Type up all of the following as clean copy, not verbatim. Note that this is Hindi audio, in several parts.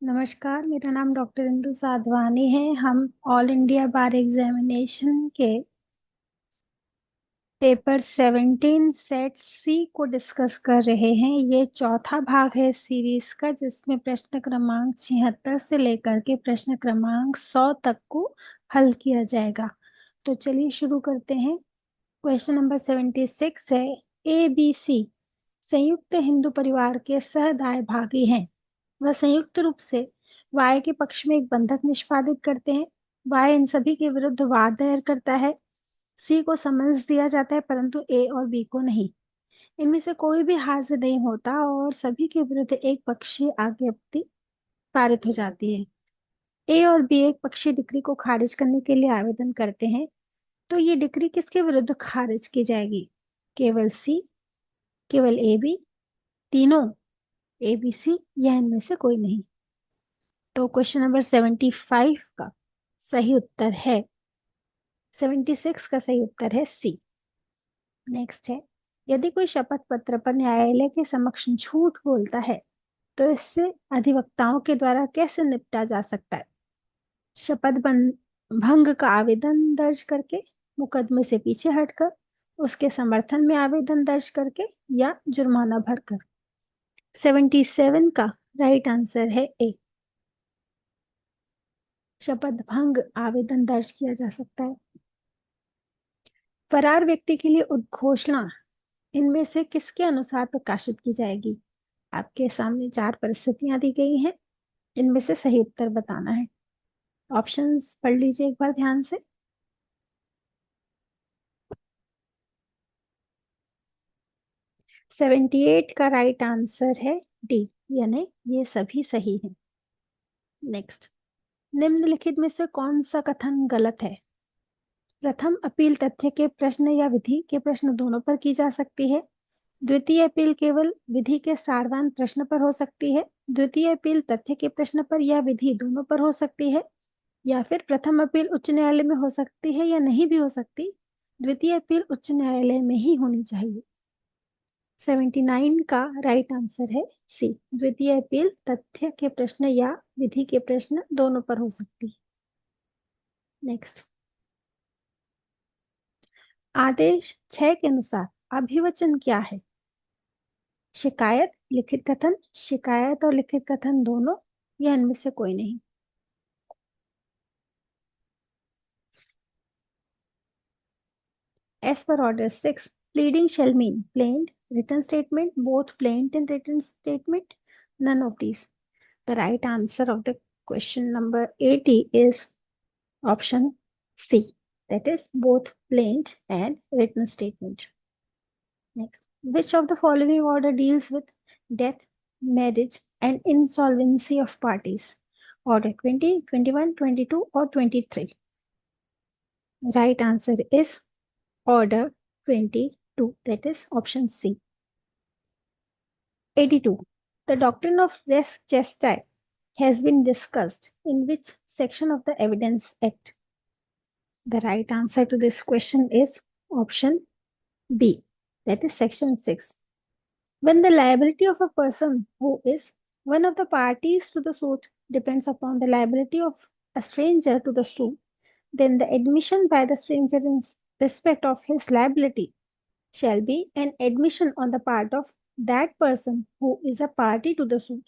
नमस्कार, मेरा नाम डॉक्टर इंदु साधवानी है। हम ऑल इंडिया बार एग्जामिनेशन के पेपर 17 सेट सी को डिस्कस कर रहे हैं। ये चौथा भाग है सीरीज का, जिसमें प्रश्न क्रमांक 76 से लेकर के प्रश्न क्रमांक 100 तक को हल किया जाएगा। तो चलिए शुरू करते हैं। क्वेश्चन नंबर 76 है, ए बी सी संयुक्त हिंदू परिवार के सहदाय भागी हैं। वह संयुक्त रूप से वाय के पक्ष में एक बंधक निष्पादित करते हैं। वाय इन सभी के विरुद्ध वाद दायर करता है। सी को समन्स दिया जाता है, परंतु ए और बी को नहीं। इनमें से कोई भी हाजिर नहीं होता और सभी के विरुद्ध एक पक्षीय आज्ञप्ति पारित हो जाती है। ए और बी एक पक्षीय डिक्री को खारिज करने के लिए आवेदन करते हैं। तो ये डिक्री किसके विरुद्ध खारिज की जाएगी? केवल सी, केवल ए बी, तीनों, ए बी सी, या इनमें से कोई नहीं? तो क्वेश्चन नंबर 75 का सही उत्तर है 76 का सही उत्तर है सी। नेक्स्ट है, यदि कोई शपथ पत्र पर न्यायालय के समक्ष झूठ बोलता है तो इससे अधिवक्ताओं के द्वारा कैसे निपटा जा सकता है? भंग का आवेदन दर्ज करके, मुकदमे से पीछे हटकर, उसके समर्थन में आवेदन दर्ज करके, या जुर्माना भरकर। 77 का राइट आंसर है ए। शपथ भंग आवेदन दर्ज किया जा सकता है। फरार व्यक्ति के लिए उद्घोषणा इनमें से किसके अनुसार प्रकाशित की जाएगी? आपके सामने चार परिस्थितियां दी गई हैं, इनमें से सही उत्तर बताना है। ऑप्शंस पढ़ लीजिए एक बार ध्यान से। 78 का राइट आंसर है डी, यानी ये सभी सही हैं। नेक्स्ट, निम्नलिखित में से कौन सा कथन गलत है? प्रथम अपील तथ्य के प्रश्न या विधि के प्रश्न दोनों पर की जा सकती है। द्वितीय अपील केवल विधि के सारवान प्रश्न पर हो सकती है। द्वितीय अपील तथ्य के प्रश्न पर या विधि दोनों पर हो सकती है। या फिर प्रथम अपील उच्च न्यायालय में हो सकती है या नहीं भी हो सकती। द्वितीय अपील उच्च न्यायालय में ही होनी चाहिए। 79 का राइट आंसर है सी, द्वितीय अपील तथ्य के प्रश्न या विधि के प्रश्न दोनों पर हो सकती है। नेक्स्ट, आदेश 6 के अनुसार अभिवचन क्या है? शिकायत, लिखित कथन, शिकायत और लिखित कथन दोनों, या इनमें से कोई नहीं? As per order 6, pleading shall mean plain, written statement, both plain and written statement, none of these. The right answer of the question number 80 is option C, that is both plain and written statement. Next, which of the following order deals with death, marriage, and insolvency of parties? Order 20, 21, 22, or 23? Right answer is order 22, that is option C. 82. The doctrine of res gestae has been discussed in which section of the Evidence Act? The right answer to this question is option B, that is section 6. When the liability of a person who is one of the parties to the suit depends upon the liability of a stranger to the suit, then the admission by the stranger in respect of his liability shall be an admission on the part of that person who is a party to the suit.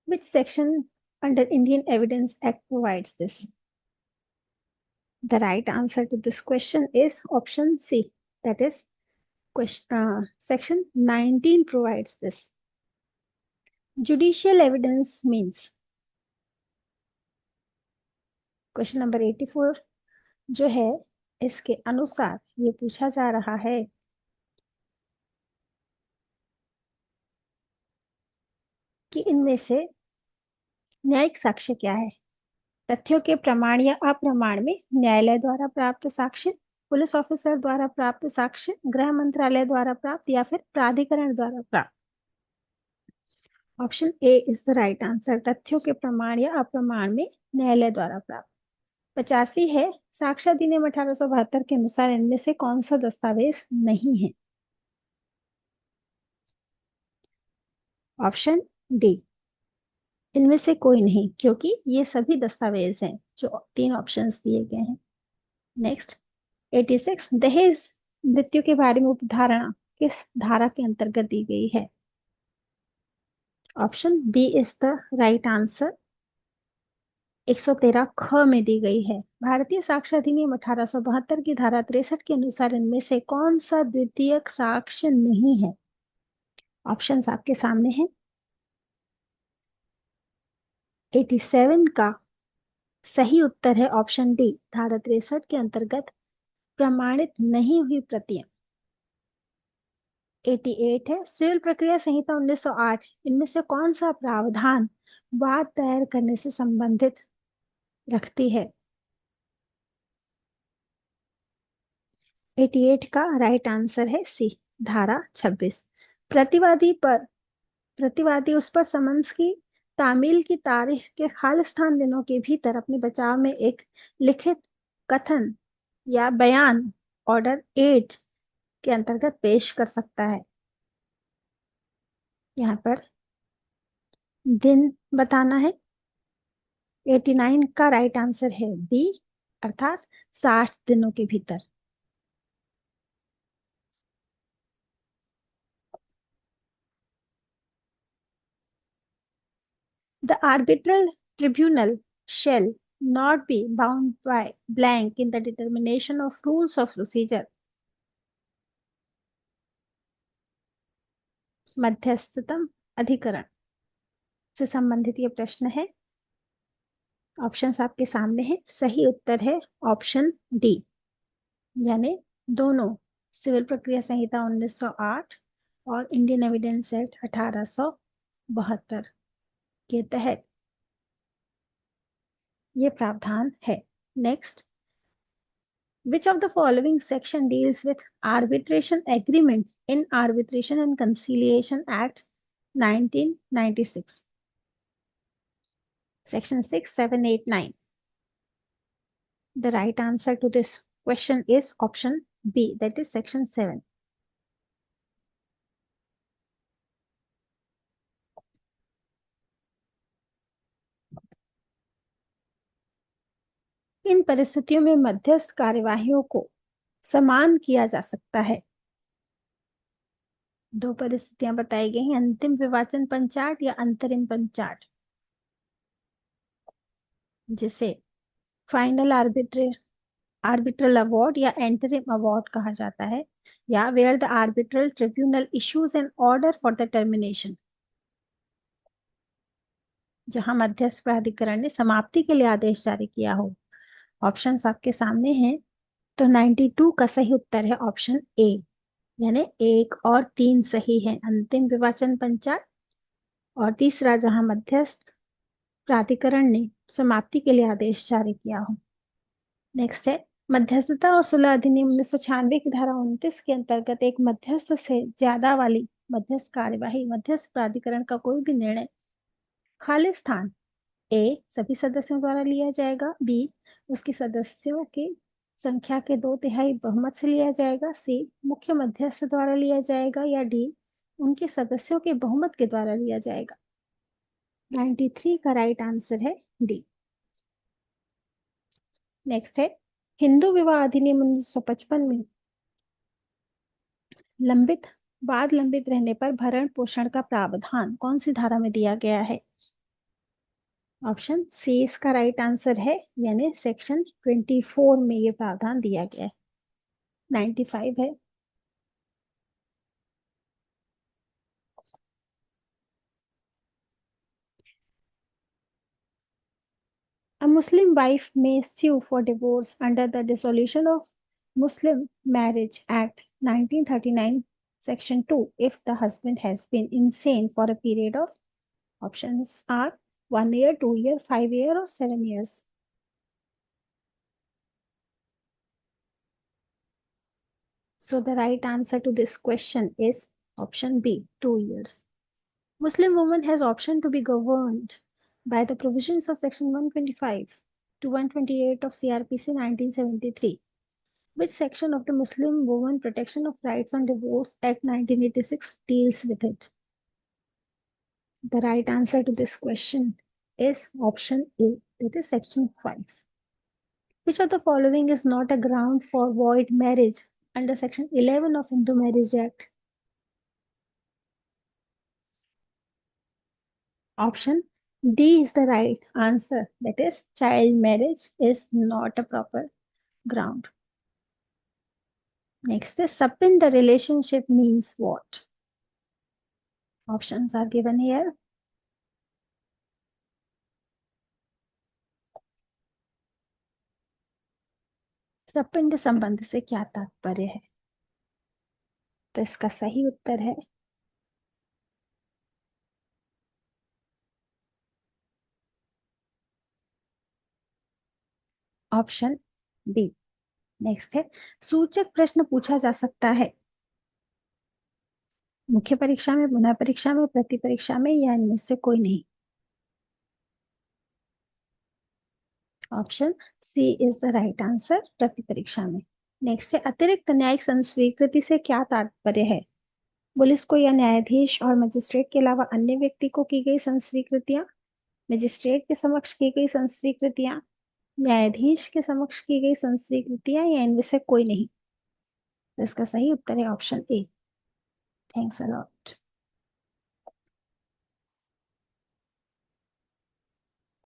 Which section under Indian Evidence Act provides this? The right answer to this question is option C, that is section 19 provides this. Judicial evidence means, question number 84 जो है, इसके अनुसार ये पूछा जा रहा है कि इनमें से न्यायिक साक्ष्य क्या है? तथ्यों के प्रमाण या अप्रमाण में न्यायालय द्वारा प्राप्त साक्ष्य, पुलिस ऑफिसर द्वारा प्राप्त साक्ष्य, गृह मंत्रालय द्वारा प्राप्त, या फिर प्राधिकरण द्वारा प्राप्त? Option A is the right answer, तथ्यों के प्रमाण या अप्रमाण में न्यायालय द्वारा प्राप्त। 85 है, साक्ष्य अधिनियम 1872 के अनुसार इनमें से कौन सा दस्तावेज नहीं है? ऑप्शन डी, इनमें से कोई नहीं, क्योंकि ये सभी दस्तावेज हैं जो तीन ऑप्शंस दिए गए हैं। नेक्स्ट 86, दहेज मृत्यु के बारे में उपधारणा किस धारा के अंतर्गत दी गई है? Option B is the right answer, 113 ख में दी गई है। भारतीय साक्ष्य अधिनियम 1872 की धारा 63 के अनुसार इनमें से कौन सा द्वितीयक साक्ष्य नहीं है? ऑप्शंस आपके सामने हैं। 87 का सही उत्तर है ऑप्शन डी, धारा 63 के अंतर्गत प्रमाणित नहीं हुई प्रतियां। 88 है सिविल प्रक्रिया संहिता 1908, इनमें से कौन सा प्रावधान वाद दायर करने से संबंधित रखती है? 88 का राइट आंसर है सी, धारा 26। प्रतिवादी पर प्रतिवादी उस पर समन्स की तामील की तारीख के खालिस्तान दिनों के भीतर अपने बचाव में एक लिखित कथन या बयान ऑर्डर 8 के अंतर्गत पेश कर सकता है। यहाँ पर दिन बताना है। 89 का राइट आंसर है बी, अर्थात 60 दिनों के भीतर। The arbitral tribunal shall not be bound by blank in the determination of rules of procedure. मध्यस्थतम अधिकरण से संबंधित ये प्रश्न है। ऑप्शंस आपके सामने हैं। सही उत्तर है ऑप्शन डी, यानी दोनों सिविल प्रक्रिया संहिता 1908 और इंडियन एविडेंस एक्ट 1872 के तहत ये प्रावधान है। Next, which of the following section deals with arbitration agreement in Arbitration and Conciliation Act 1996? Section 6, 7, 8, 9. The right answer to this question is option B, that is section 7. इन परिस्थितियों में मध्यस्थ कार्यवाहियों को समान किया जा सकता है। दो परिस्थितियां बताई गई हैं, अंतिम विवाचन पंचाट या अंतरिम पंचाट, जिसे फाइनल आर्बिट्रल अवार्ड या एंटरिम अवार्ड कहा जाता है, या where the arbitral tribunal issues an order for the termination, जहां मध्यस्थ प्राधिकरण ने समाप्ति के लिए आदेश जारी किया हो। ऑप्शंस आपके सामने हैं। तो 92 का सही उत्तर है ऑप्शन ए, यानी 1 और 3 सही है, अंतिम विवाचन पंचाट, और तीसरा जहां मध्यस्थ प्राधिकरण ने समाप्ति के लिए आदेश जारी किया हो। नेक्स्ट है, मध्यस्थता और सुलह अधिनियम 1996 की धारा 29 के अंतर्गत एक मध्यस्थ से ज्यादा वाली मध्यस्थ कार्यवाही मध्यस्थ प्राधिकरण का कोई भी निर्णय खालिस्तान ए सभी सदस्यों द्वारा लिया जाएगा, बी उसके सदस्यों की संख्या के 2/3 बहुमत से लिया जाएगा, सी मुख्य मध्यस्थ द्वारा लिया जाएगा, या डी उनके सदस्यों के बहुमत के द्वारा लिया जाएगा। 93 का राइट आंसर है डी। नेक्स्ट है, हिंदू विवाह अधिनियम 1955 में लंबित रहने पर भरण पोषण का प्रावधान कौन सी धारा में दिया गया है? ऑप्शन सी इसका राइट आंसर है, यानी सेक्शन 24 में ये प्रावधान दिया गया है। 95 है। A Muslim wife may sue for divorce under the Dissolution of Muslim Marriage Act 1939, Section 2, if the husband has been insane for a period of, options are 1 year, 2 year, 5 year or 7 years. So the right answer to this question is option B, 2 years. Muslim woman has option to be governed by the provisions of section 125 to 128 of CRPC 1973. Which section of the Muslim Women Protection of Rights on Divorce Act 1986 deals with it? The right answer to this question is option A, that is section 5. Which of the following is not a ground for void marriage under section 11 of Hindu Marriage Act? Option D is the right answer, that is child marriage is not a proper ground. Next is subin the relationship means what? Options are given here. सपिंड संबंध से क्या तात्पर्य है? तो इसका सही उत्तर है ऑप्शन बी। नेक्स्ट है, सूचक प्रश्न पूछा जा सकता है मुख्य परीक्षा में, पुनः परीक्षा में, प्रति परीक्षा में या इनमें से कोई नहीं? Option C is the right answer, प्रति परीक्षा में। नेक्स्ट है, अतिरिक्त न्यायिक संस्वीकृति से क्या तात्पर्य है? पुलिस को या न्यायाधीश और मजिस्ट्रेट के अलावा अन्य व्यक्ति को की गई संस्वीकृतियां, मजिस्ट्रेट के समक्ष की गई संस्वीकृतियां, न्यायाधीश के समक्ष की गई संस्वीकृतियां या इनमें से कोई नहीं? तो इसका सही उत्तर है option A. Thanks a lot.